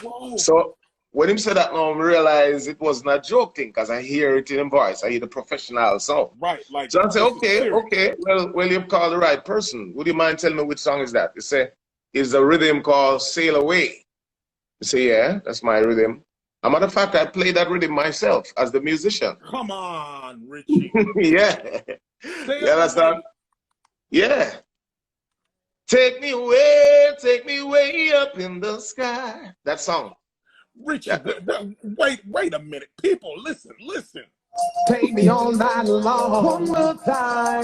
Whoa. So when him said that now, I realize it wasn't a joke thing because I hear it in his voice. I hear the professional sound. Right, like So I say, okay, serious. okay. Well, you've called the right person. Would you mind telling me which song is that? They say, it's a rhythm called Sail Away. I say, yeah, that's my rhythm. As a matter of fact, I play that rhythm myself as the musician. Come on, Richie. Yeah. Sail You understand? away. Yeah. take me way up in the sky. That song. Richie, wait a minute. People, listen. Take me all night long. One more time.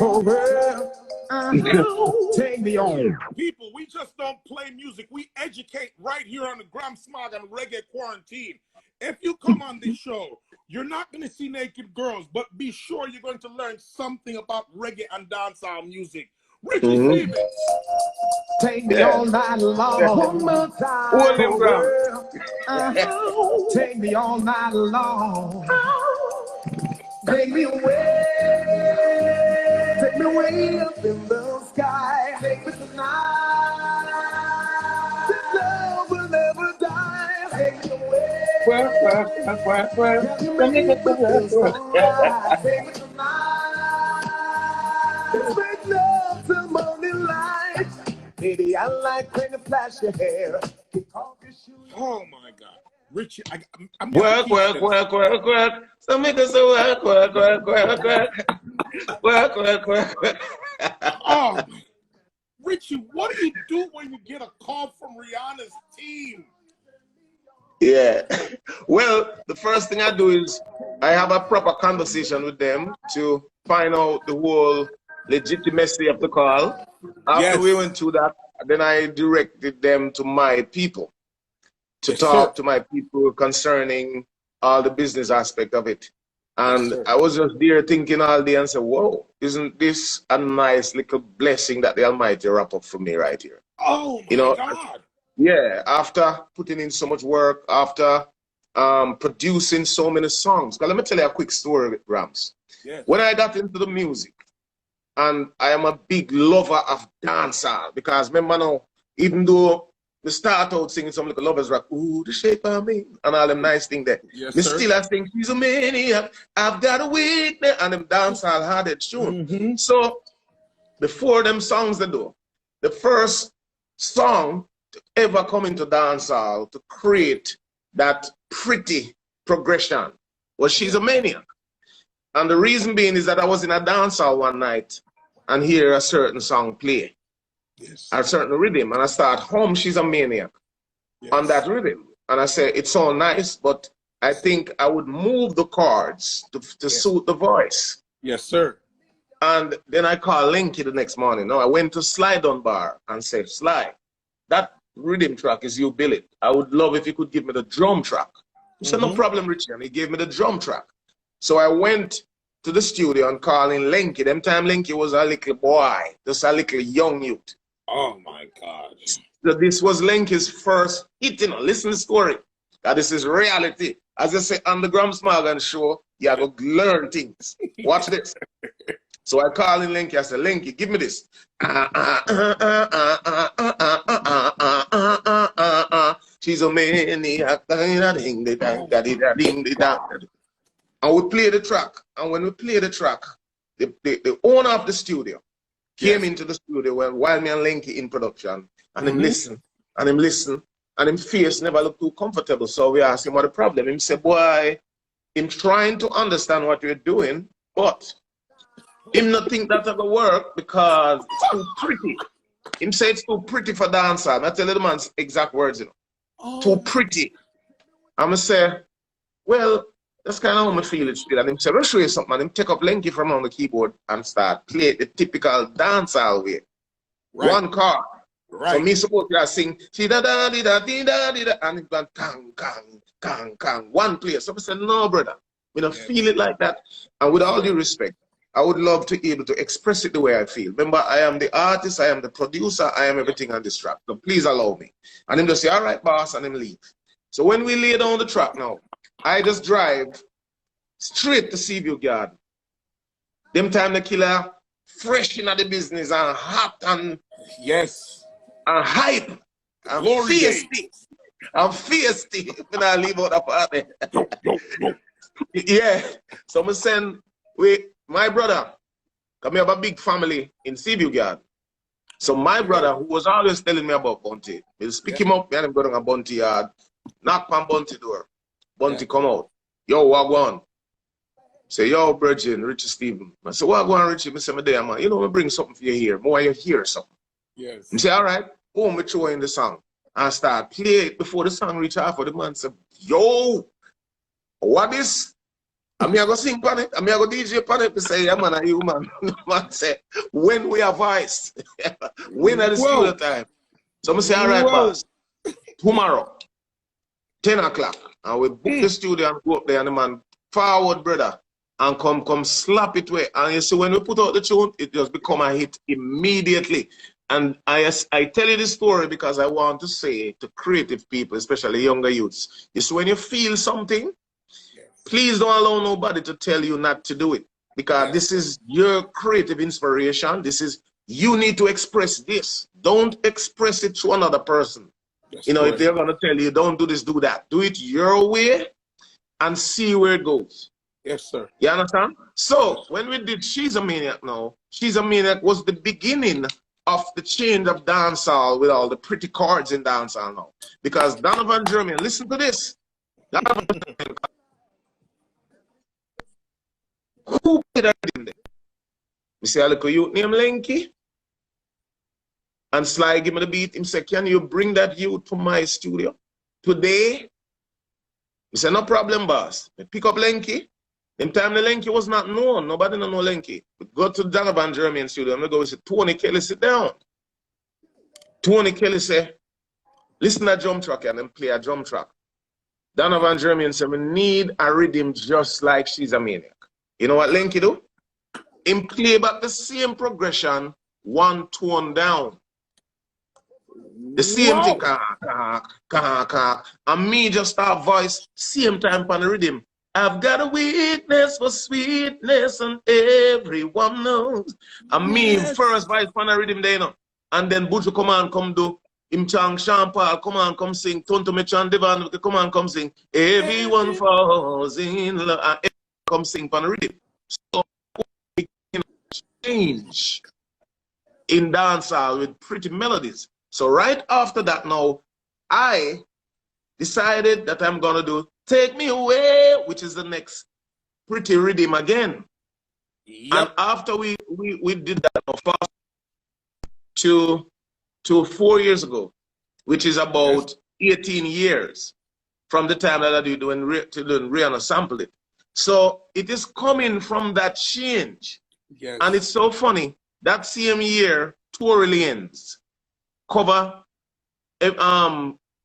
Take me on. People, we just don't play music. We educate right here on the Gramps and Reggae Quarantine. If you come on this show, you're not going to see naked girls, but be sure you're going to learn something about reggae and dancehall music. Richie Stevens. Take me all night long. One more time. Take me all night long. Take me away up in the sky. Take me tonight. This love will never die. Take me away. Take me tonight. Let's make love till morning light. Baby, I like when you flash your hair. Oh my God. Richie, I'm work. So make us work. Oh, Richie, what do you do when you get a call from Rihanna's team? Yeah. Well, the first thing I do is I have a proper conversation with them to find out the whole legitimacy of the call. After we went through that, then I directed them to my people to talk to my people concerning all the business aspect of it. And I was just there thinking all day and said, whoa, isn't this a nice little blessing that the Almighty wrap up for me right here? Oh my God. Yeah, after putting in so much work, after producing so many songs. Because let me tell you a quick story with Gramps. Yes. When I got into the music, and I am a big lover of dancehall, because remember now, even though we start out singing some little lovers rock, ooh, the shape of me, and all them nice things there. Yes, Still I sing, she's a maniac, I've got a weakness, and them dancehall hard tune. So before them songs they do, the first song to ever come into dancehall to create that pretty progression was She's a Maniac. And the reason being is that I was in a dancehall one night and hear a certain song play. Yes. A certain rhythm, and I start home, She's a Maniac on that rhythm. And I say, it's all nice, but I think I would move the chords to suit the voice. Yes, sir. And then I called Linky the next morning. No, I went to Sly Dunbar and said, Sly, that rhythm track is you, Billy. I would love if you could give me the drum track. He said, no problem, Richie. And he gave me the drum track. So I went to the studio and called in Linky. Them time Linky was a little boy, just a little young youth. Oh my God. So this was Linky's first hit, you know. Listen to the story. This is reality. As I say on the Gramps Morgan show, you have to learn things. Watch this. So I call in Linky, I said, Linky, give me this. She's a maniac. And we play the track. And when we play the track, the owner of the studio came into the studio while me and Linky in production. And him listen, and him listen, and him face never looked too comfortable. So we asked him what the problem. Him said, boy, him trying to understand what you're doing, but him not think that's gonna work because it's too pretty. Him say it's too pretty for dancehall. I tell you the man's exact words, you know. Too pretty. I'ma say, well, that's kind of how I feel it still. And him say, let's show you something. And him take up Linky from on the keyboard and start play the typical dancehall way. Right. One chord. Right. So me supposed to sing she da da di da di da di da, and it went kang kang kang kang one place. So I said, no, brother, we don't feel it like that. And with all due respect, I would love to be able to express it the way I feel. Remember, I am the artist, I am the producer, I am everything on this track. So please allow me. And him just say, all right, boss, and him leave. So when we lay down the track now, I just drive straight to Seaview Garden. Them time the killer fresh in the business and hot and yes. And hype and feisty. I'm feisty when I leave out the party. Yo. Yeah. So I'm send my brother, because we have a big family in Seaview Yard. So my brother, who was always telling me about Bunty, will pick him up and I'm going to Bunty yard, knock on Bunty door. Bunty come out. Yo, what going? Say, yo, Virgin, Richie Stephen. I say, what going, Richie? I say, my dear man, you know, I bring something for you here. More you hear something. Yes. I say, all right, boom, we throw in the song. And start play it before the song reach half of the man say, yo, what is? I'm going to sing on it. I'm going to DJ on it. I say, yeah, man, are you, man? Man say, when we have voice, when at the studio time. So I say, all right, boss, tomorrow, 10 o'clock, and we book the studio and go up there, and the man, forward, brother, and come slap it away. And you see, when we put out the tune, it just become a hit immediately. And I tell you this story because I want to say to creative people, especially younger youths, is when you feel something, please don't allow nobody to tell you not to do it. Because this is your creative inspiration. This is, you need to express this. Don't express it to another person. You know, if they're going to tell you, don't do this, do that. Do it your way and see where it goes. Yes, sir. You understand? So, when we did She's a Maniac now, She's a Maniac was the beginning of the change of dancehall with all the pretty chords in dancehall now. Because Donovan German, listen to this. Donovan German, who played that in there? We say, I look at you name Lenky. And Sly give me the beat. Him say, can you bring that youth to my studio today? He said, no problem, boss. I pick up Lenky. In time the Lenky was not known. Nobody know Lenky. We go to Donovan German studio and we go, we say, Tony Kelly, sit down. Tony Kelly say, listen to that drum track and then play a drum track. Donovan German said, we need a rhythm just like She's a Maniac. You know what Lenky do? Him play back the same progression, one tone down. The same thing, and me just start voice, same time on the rhythm. I've got a weakness for sweetness, and everyone knows. And me first voice on the rhythm there, you know. And then Buju come do him chang Sean Paul, come sing. Tonto Mechan Devan, come sing. Everyone falls in love, and everyone come sing on the rhythm. So we can change in dancehall with pretty melodies. So right after that now, I decided that I'm gonna do Take Me Away, which is the next pretty rhythm again. Yep. And after we did that now, fast to 4 years ago, which is about 18 years from the time that I did when Rihanna sampled it. So it is coming from that change. Yes. And it's so funny, that same year, Tour Orleans cover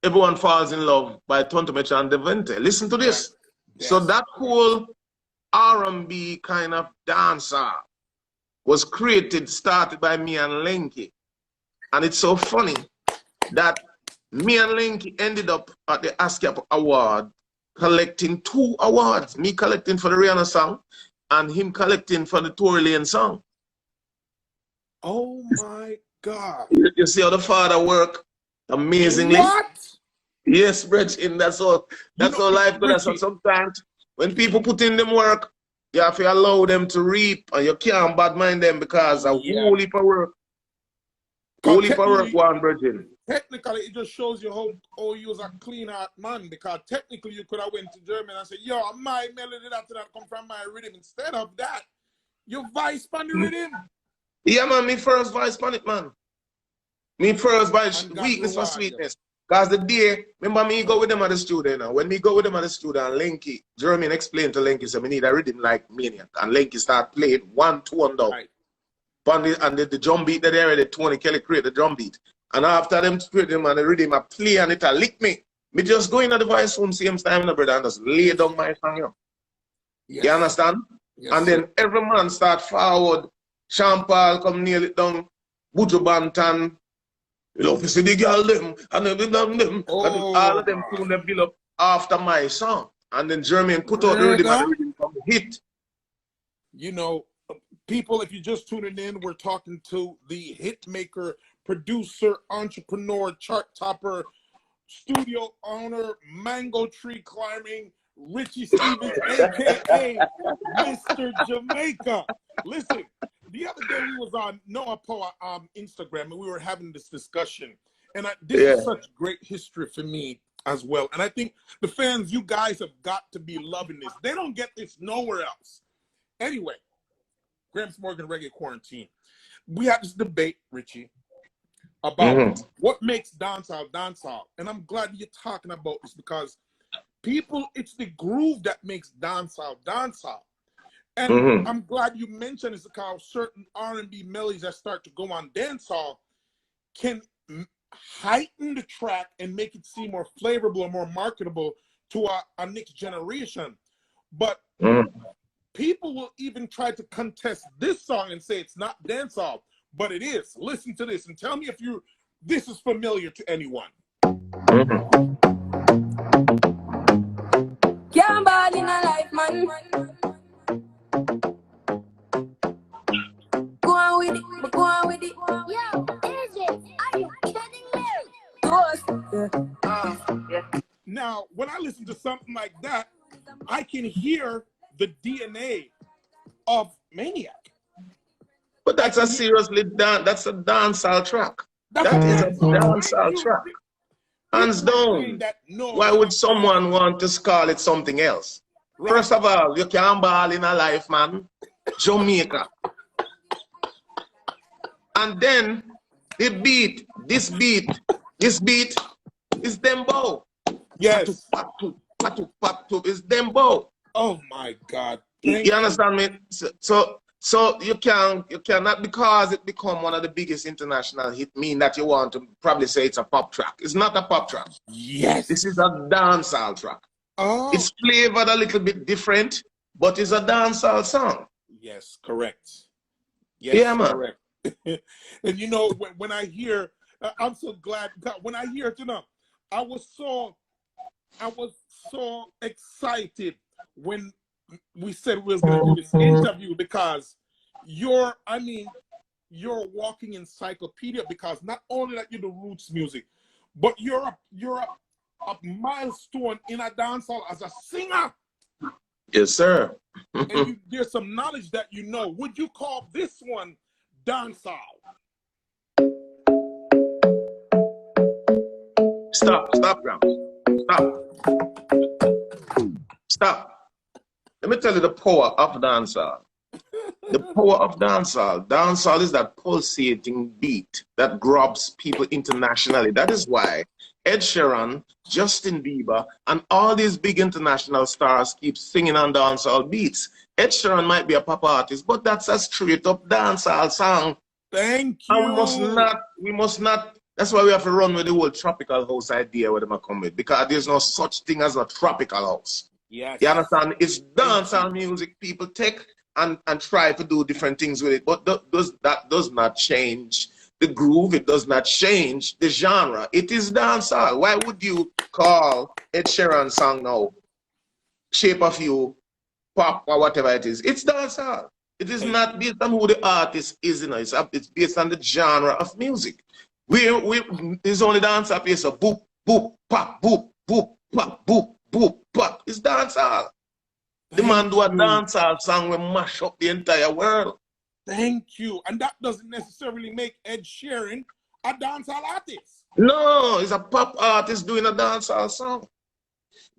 Everyone Falls in Love by Tonto Mecha and Devente. Listen to this. Yes. So that whole R&B kind of dancer was started by me and Lenky. And it's so funny that me and Lenky ended up at the ASCAP Award collecting 2 awards. Me collecting for the Rihanna song and him collecting for the Tour Orleans song. Oh my God. You see how the father work amazingly? What? Yes, Richie, that's all life goes. So sometimes when people put in them work, you have to allow them to reap, and you can't bad mind them because a whole heap of work. Whole heap of work, one Virgin. Technically, it just shows you how you was a clean heart man, because technically you could have went to Germany and said, yo, my melody that come from my rhythm. Instead of that, you vice on the rhythm. Yeah, man, me first vice on it, man. Me first vice weakness for sweetness. Because the day, remember me go with them at the studio now. When me go with them at the studio and Lenky, Jeremy explained to Lenky, so we need a rhythm like Maniac. And Lenky start playing 1 tone down. Right. And the drum beat that they already, Tony Kelly create the drum beat. And after them create them and the rhythm, I play and it a lick me. Me just go in at the voice room same time, brother, and just lay down my song. You, yes. You understand? Yes, and then every man start forward. Sean Paul come nail it down. Buju Banton. You know, you see the girl them, and them, all of them tune them build up after my song. And then Jermaine put out the rhythm and the rhythm from the hit. You know, people, if you're just tuning in, we're talking to the hit maker, producer, entrepreneur, chart topper, studio owner, mango tree climbing, Richie Stevens, aka Mr. Jamaica. Listen, the other day we was on Noah Poa Instagram and we were having this discussion. And this is such great history for me as well. And I think the fans, you guys have got to be loving this. They don't get this nowhere else. Anyway, Gramps Morgan Reggae Quarantine. We had this debate, Richie, about what makes dancehall dancehall. And I'm glad you're talking about this because people, it's the groove that makes dancehall dancehall. And I'm glad you mentioned this because certain R&B melodies that start to go on dancehall can heighten the track and make it seem more flavorful or more marketable to our next generation. But people will even try to contest this song and say it's not dancehall, but it is. Listen to this and tell me if this is familiar to anyone. Can't ball in a life, man. Go on with it, go on with it. Yo, AJ, are you kidding me? Now, when I listen to something like that, I can hear the DNA of Maniac. But that's a dancehall track. That is a dancehall track. Hands down. Why would someone want to call it something else? Right. First of all, you can't ball in a life, man. Jamaica. And then the beat, this beat is dembow. Yes. Patu is dembow. Oh my God. You understand me? So you cannot, because it become one of the biggest international hit, mean that you want to probably say it's a pop track. It's not a pop track. Yes. This is a dancehall track. Oh. It's flavored a little bit different, but it's a dancehall song. Yes, correct. Yes, yeah, man. Correct. And you know, when I hear, I'm so glad, when I hear it, you know, I was so excited when we said we was going to do this interview because you're a walking encyclopedia because not only that you're the roots music, but you're a milestone in a dancehall as a singer. Yes, sir. And there's some knowledge that you know. Would you call this one dancehall? Stop, Gramps. Stop. Let me tell you the power of dancehall. The power of dancehall. Dancehall is that pulsating beat that grabs people internationally. That is why Ed Sheeran, Justin Bieber, and all these big international stars keep singing on dancehall beats. Ed Sheeran might be a pop artist, but that's a straight up dancehall song. Thank you. And we must not, that's why we have to run with the whole tropical house idea where they come with, because there's no such thing as a tropical house. Yes. You understand? It's dancehall music. People take and try to do different things with it, but that does not change the groove. It does not change the genre. It is dancehall. Why would you call Ed Sheeran's song now Shape of You, pop, or whatever it is? It's dancehall. It is not based on who the artist is, you know. It's based on the genre of music. It's only dancehall piece of boop, boop, pop, boop, boop, pop, boop, boop, pop. It's dancehall. The man do a dancehall song will mash up the entire world. Thank you. And that doesn't necessarily make Ed Sheeran a dancehall artist. No, he's a pop artist doing a dancehall song.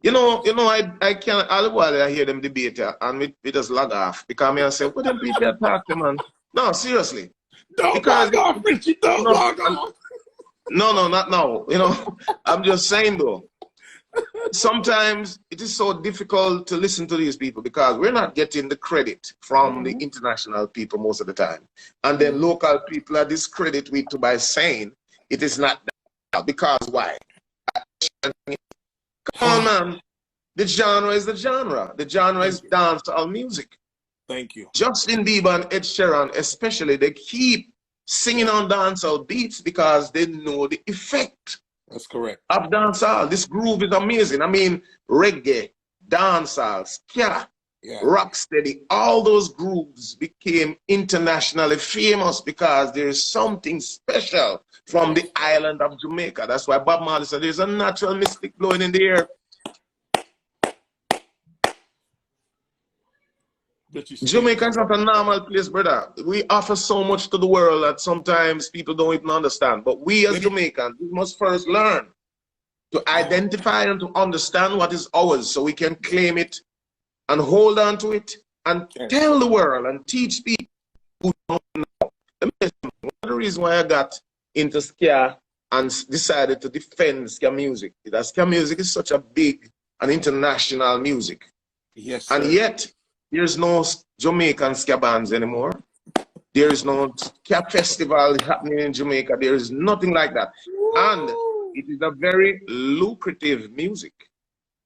You know, I can't, all the while I hear them debate and we just log off because I say, what them people talk to, man? No, seriously. Don't log off, Richie, don't log off. No, not now. You know, I'm just saying though, sometimes it is so difficult to listen to these people because we're not getting the credit from the international people most of the time. And then local people are discredited with by saying it is not that. Because why? Come on, man. The genre is the genre. The genre is dancehall music. Thank you. Justin Bieber and Ed Sheeran especially, they keep singing on dancehall beats because they know the effect. That's correct. Of dancehall. This groove is amazing. I mean, reggae, dancehall, ska, rocksteady, all those grooves became internationally famous because there is something special from the island of Jamaica. That's why Bob Marley said there's a natural mystic blowing in the air. Jamaica is not a normal place, brother. We offer so much to the world that sometimes people don't even understand. But we as Jamaicans, we must first learn to identify and to understand what is ours so we can claim it and hold on to it and tell the world and teach people who don't know. One of the reasons why I got into ska and decided to defend ska music is that ska music is such a big and international music. Yes, and yet there's no Jamaican ska bands anymore. There is no ska festival happening in Jamaica. There is nothing like that. And it is a very lucrative music.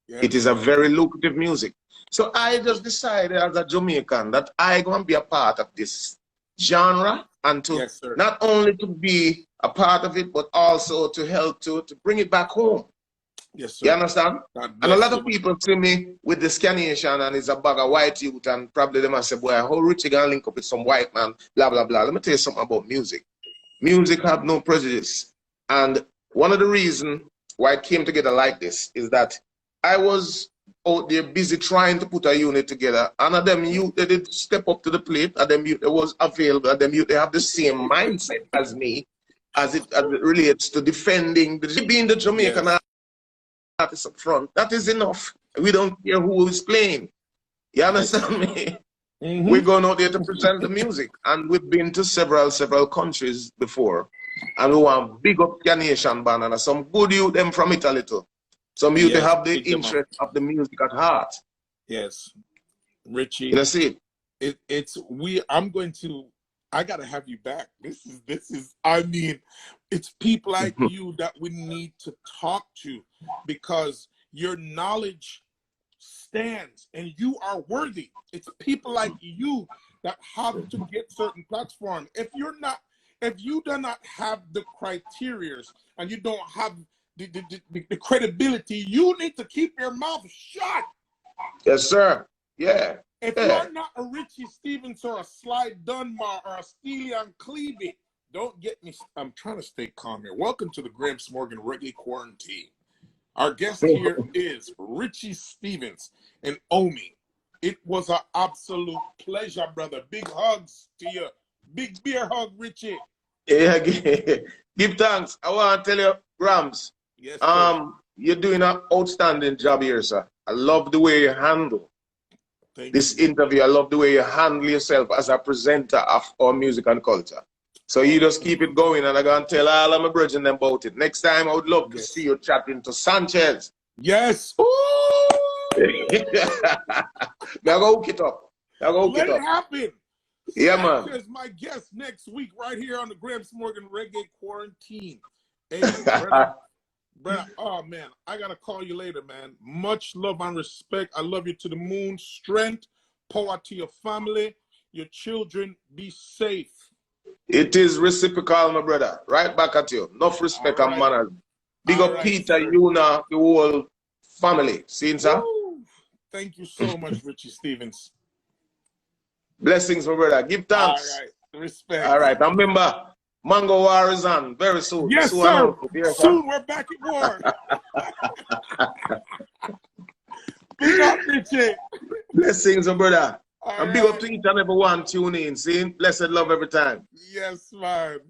Yes. It is a very lucrative music. So I just decided as a Jamaican that I'm going to be a part of this genre and to not only to be a part of it, but also to help to bring it back home. Yes, sir. You understand? And a lot of people see me with the Scanation and it's a bag of white youth and probably they must say, boy, how Richie gonna link up with some white man, blah, blah, blah. Let me tell you something about music. Music have no prejudice. And one of the reasons why it came together like this is that I was out there busy trying to put a unit together. And of them youth, they did step up to the plate. And them youth, they was available. And them youth, they have the same mindset as me as it relates to defending, being the Jamaican artist up front. That is enough. We don't care who is playing. You understand me? We're going out there to present the music. And we've been to several countries before. And we want big up your nation band and some good youth them from Italy too. Some youth they have the interest of the music at heart. Yes. Richie. You see I gotta have you back. This is I mean, it's people like you that we need to talk to because your knowledge stands and you are worthy. It's people like you that have to get certain platforms. If you do not have the criteria and you don't have the credibility, you need to keep your mouth shut. Yes, sir. Yeah. If you're not a Richie Stevens or a Sly Dunbar or a Steely on Cleavey, don't get me. I'm trying to stay calm here. Welcome to the Gramps Morgan Reggae Quarantine. Our guest here is Richie Stevens and Omi. It was an absolute pleasure, brother. Big hugs to you. Big beer hug, Richie. Yeah, give thanks. I want to tell you, Gramps. Yes, you're doing an outstanding job here, sir. I love the way you handle this interview. I love the way you handle yourself as a presenter of our music and culture. So you just keep it going, and I'm going to tell all of my brethren about it. Next time, I would love to see you chatting to Sanchez. Yes. Now go hook it up. Let it happen. Yeah, man. Sanchez, my guest next week, right here on the Gramps Morgan Reggae Quarantine. Hey, brother, oh man, I gotta call you later, man. Much love and respect. I love you to the moon. Strength, power to your family, your children. Be safe. It is reciprocal, my brother. Right back at you. Enough respect and manners. Big up Peter, Yuna, the whole family. See, sir? Thank you so much, Richie Stevens. Blessings, my brother. Give thanks. All right. Respect. All right. And remember, Mango War is on very soon. Yes, sir. Soon we're back at war. Big up, Richie. Blessings, my brother. And big up to each and every one tuning in. See? Blessed love every time. Yes, man.